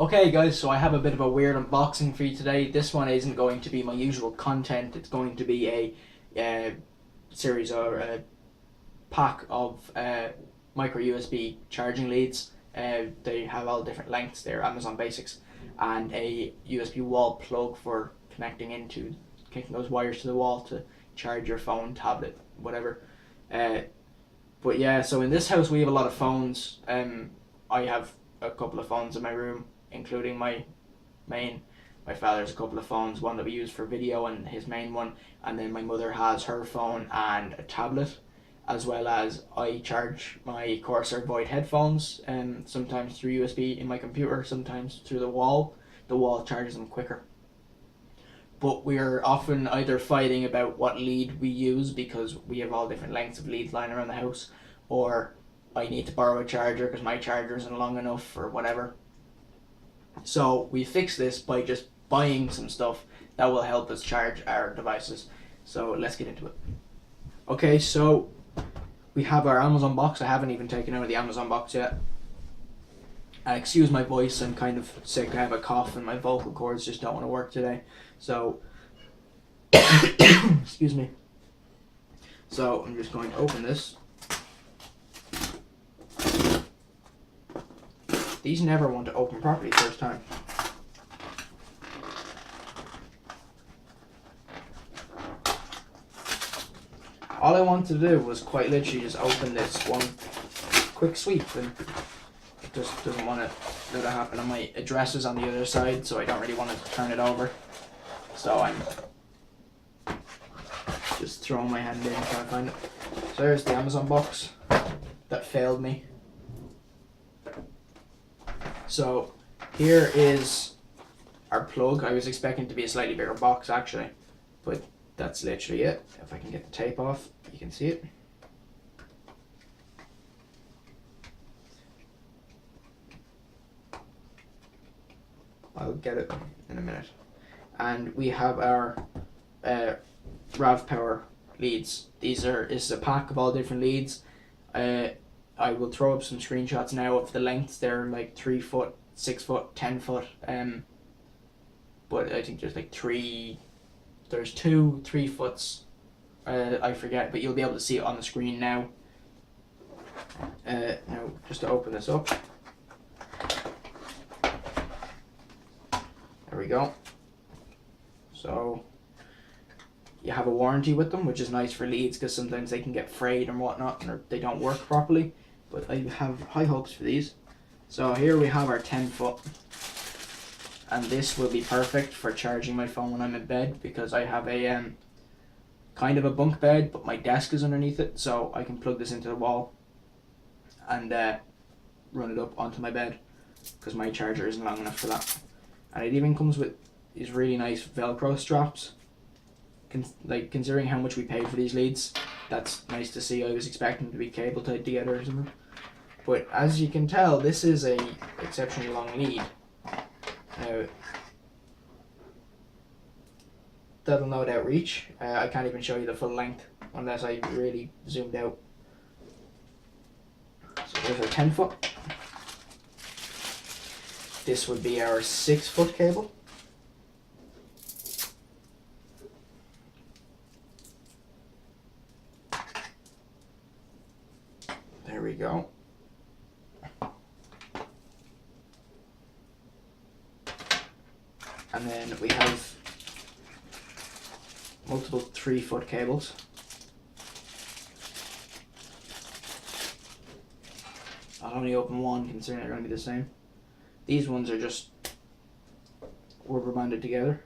Okay guys, so I have a bit of a weird unboxing for you today. This one isn't going to be my usual content. It's going to be a series or a pack of micro USB charging leads. They have all different lengths. They're Amazon Basics, and a USB wall plug for connecting those wires to the wall to charge your phone, tablet, whatever. Uh, but yeah, so in this house we have a lot of phones. I have a couple of phones in my room, including my main. My father's a couple of phones, one that we use for video and his main one, and then my mother has her phone and a tablet, as well as I charge my Corsair Void headphones, sometimes through USB in my computer, sometimes through the wall. The wall charges them quicker. But we're often either fighting about what lead we use because we have all different lengths of leads lying around the house, or I need to borrow a charger because my charger isn't long enough or whatever. So we fix this by just buying some stuff that will help us charge our devices. So let's get into it. Okay, so we have our Amazon box. I haven't even taken out of the Amazon box yet. Excuse my voice, I'm kind of sick. I have a cough and my vocal cords just don't want to work today. So, excuse me. So I'm just going to open this. These never want to open properly first time. All I wanted to do was quite literally just open this one quick sweep, and it just doesn't want to let it happen. And my address is on the other side, so I don't really want to turn it over. So I'm just throwing my hand in and trying to find it. So there's the Amazon box that failed me. So here is our plug. I was expecting it to be a slightly bigger box actually, but that's literally it. If I can get the tape off, you can see it. I'll get it in a minute. And we have our RAVPOWER leads. This is a pack of all different leads. I will throw up some screenshots now of the lengths. They're like 3 foot, 6 foot, 10 foot. But I think there's like there's 2 3 foots. I forget, but you'll be able to see it on the screen now. Now just to open this up. There we go. So you have a warranty with them, which is nice for leads because sometimes they can get frayed and whatnot, or they don't work properly. But I have high hopes for these. So here we have our 10 foot, and this will be perfect for charging my phone when I'm in bed because I have a kind of a bunk bed, but my desk is underneath it, so I can plug this into the wall and run it up onto my bed because my charger isn't long enough for that. And it even comes with these really nice Velcro straps. Considering how much we paid for these leads, that's nice to see. I was expecting them to be cable tied together or something. But as you can tell, this is a exceptionally long lead. Now, that'll no doubt reach. I can't even show you the full length unless I really zoomed out. So there's our 10 foot. This would be our 6 foot cable. There we go. And then we have multiple 3 foot cables. I'll only open one considering they're going to be the same. These ones are just rubber banded together.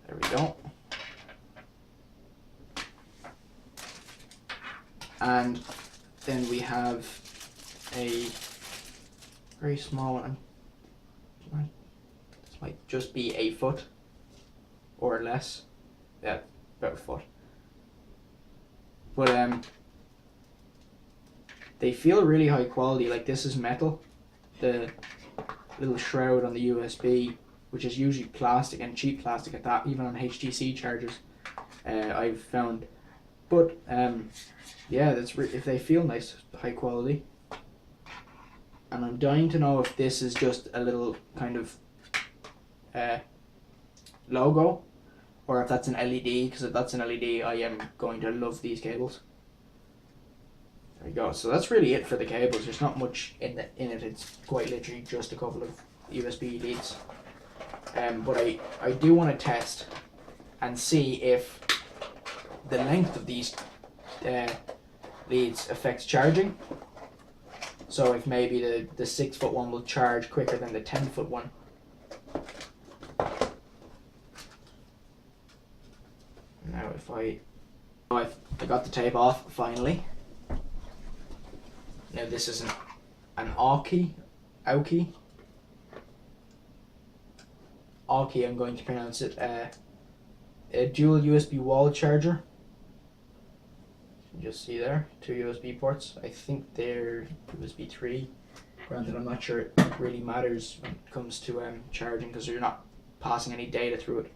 There we go. And then we have a very small one. This might just be a foot or less. Yeah, about a foot. But they feel really high quality. Like, this is metal. The little shroud on the USB, which is usually plastic, and cheap plastic at that, even on HTC chargers, I've found. But yeah, if they feel nice, high quality. and I'm dying to know if this is just a little kind of logo, or if that's an LED, because if that's an LED, I am going to love these cables. There we go. So that's really it for the cables. There's not much in it. It's quite literally just a couple of USB leads. But I do want to test and see if the length of these leads affects charging. So if maybe the 6 foot one will charge quicker than the 10 foot one. Now if I got the tape off finally. Now this is an Aoki, I'm going to pronounce it, a dual USB wall charger. You can just see there, 2 USB ports. I think they're USB 3. Granted, I'm not sure it really matters when it comes to charging, because you're not passing any data through it.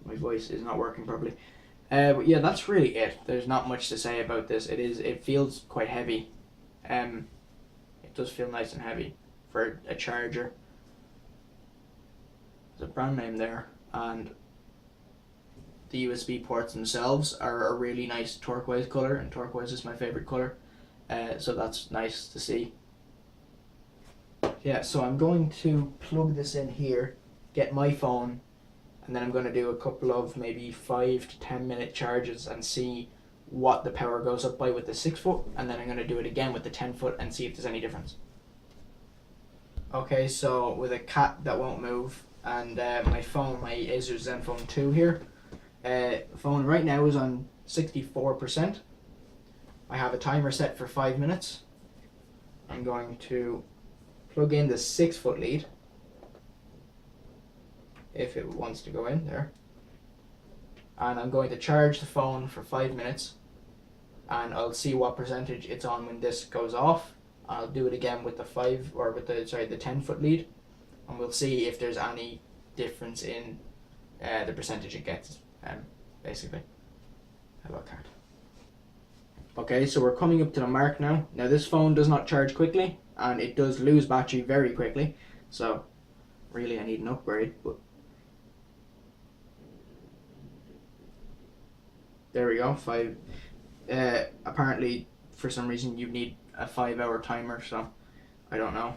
My voice is not working properly. But yeah, that's really it. There's not much to say about this. It feels quite heavy. It does feel nice and heavy for a charger. There's a brand name there, and the USB ports themselves are a really nice turquoise color, and turquoise is my favorite color. So that's nice to see. Yeah, so I'm going to plug this in here, get my phone, and then I'm going to do a couple of maybe 5 to 10 minute charges and see what the power goes up by with the 6 foot, and then I'm going to do it again with the 10 foot and see if there's any difference. Okay, so with a cat that won't move, and my phone, my Acer Zenfone 2 here, phone right now is on 64%. I have a timer set for 5 minutes. I'm going to plug in the 6 foot lead, if it wants to go in there, and I'm going to charge the phone for 5 minutes, and I'll see what percentage it's on when this goes off. I'll do it again with the 10 foot lead, and we'll see if there's any difference in the percentage it gets, basically. Hello cat. Okay, so we're coming up to the mark now. Now this phone does not charge quickly, and it does lose battery very quickly, so really I need an upgrade, but there we go. 5. Apparently, for some reason, you need a 5-hour timer, so I don't know.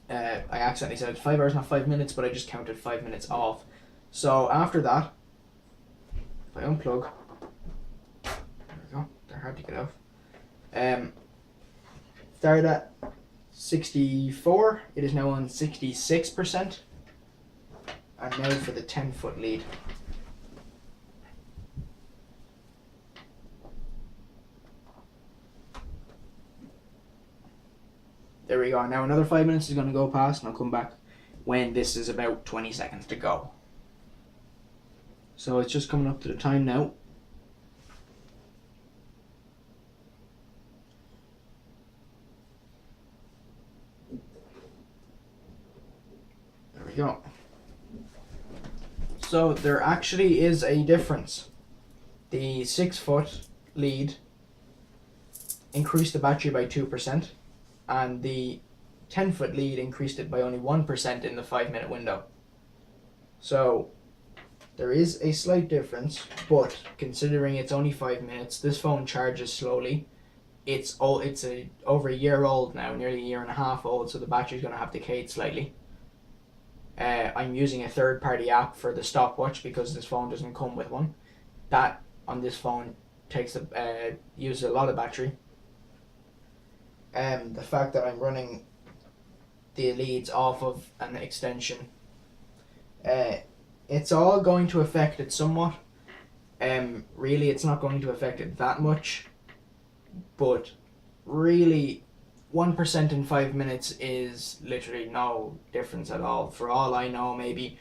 I accidentally said 5 hours, not 5 minutes, but I just counted 5 minutes off. So after that, if I unplug, there we go. They're hard to get off. Started at 64. It is now on 66%. And now for the 10 foot lead. There we go. Now another 5 minutes is going to go past, and I'll come back when this is about 20 seconds to go. So it's just coming up to the time now. There we go. So there actually is a difference. The 6 foot lead increased the battery by 2%. And the 10 foot lead increased it by only 1% in the 5 minute window. So there is a slight difference, but considering it's only 5 minutes, this phone charges slowly. It's over a year old now, nearly a year and a half old, so the battery's going to have decayed slightly. I'm using a third party app for the stopwatch because this phone doesn't come with one. That on this phone uses a lot of battery. The fact that I'm running the leads off of an extension, it's all going to affect it somewhat. Really, it's not going to affect it that much, but really 1% in 5 minutes is literally no difference at all. For all I know, maybe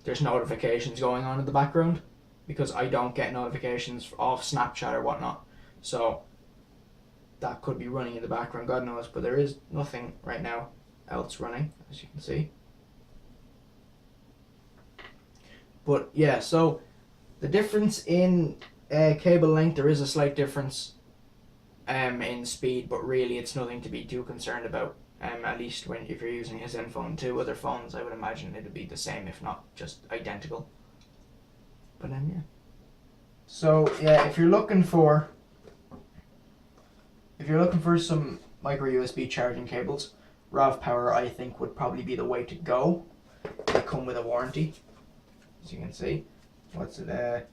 there's notifications going on in the background, because I don't get notifications off Snapchat or whatnot, so that could be running in the background, God knows, but there is nothing right now else running, as you can see. But yeah, so the difference in cable length, there is a slight difference. in speed, but really it's nothing to be too concerned about. At least if you're using a Zenfone 2, other phones I would imagine it'd be the same, if not just identical. But yeah. So yeah, if you're looking for some micro USB charging cables, RAVPOWER I think would probably be the way to go. They come with a warranty, as you can see. What's it?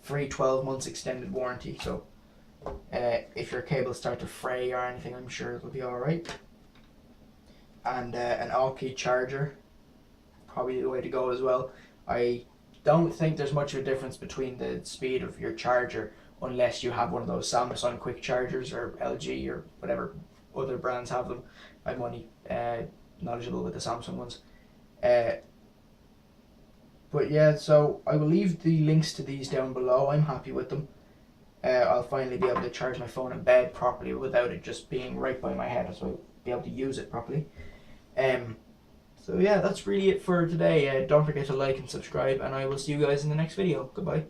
Free 12 months extended warranty. So if your cables start to fray or anything, I'm sure it'll be alright. And an all-key charger, probably the way to go as well. I don't think there's much of a difference between the speed of your charger unless you have one of those Samsung quick chargers or LG or whatever other brands have them. I'm only knowledgeable with the Samsung ones. But yeah, so I will leave the links to these down below. I'm happy with them. I'll finally be able to charge my phone in bed properly without it just being right by my head, so I'll be able to use it properly. So yeah, that's really it for today. Don't forget to like and subscribe, and I will see you guys in the next video. Goodbye.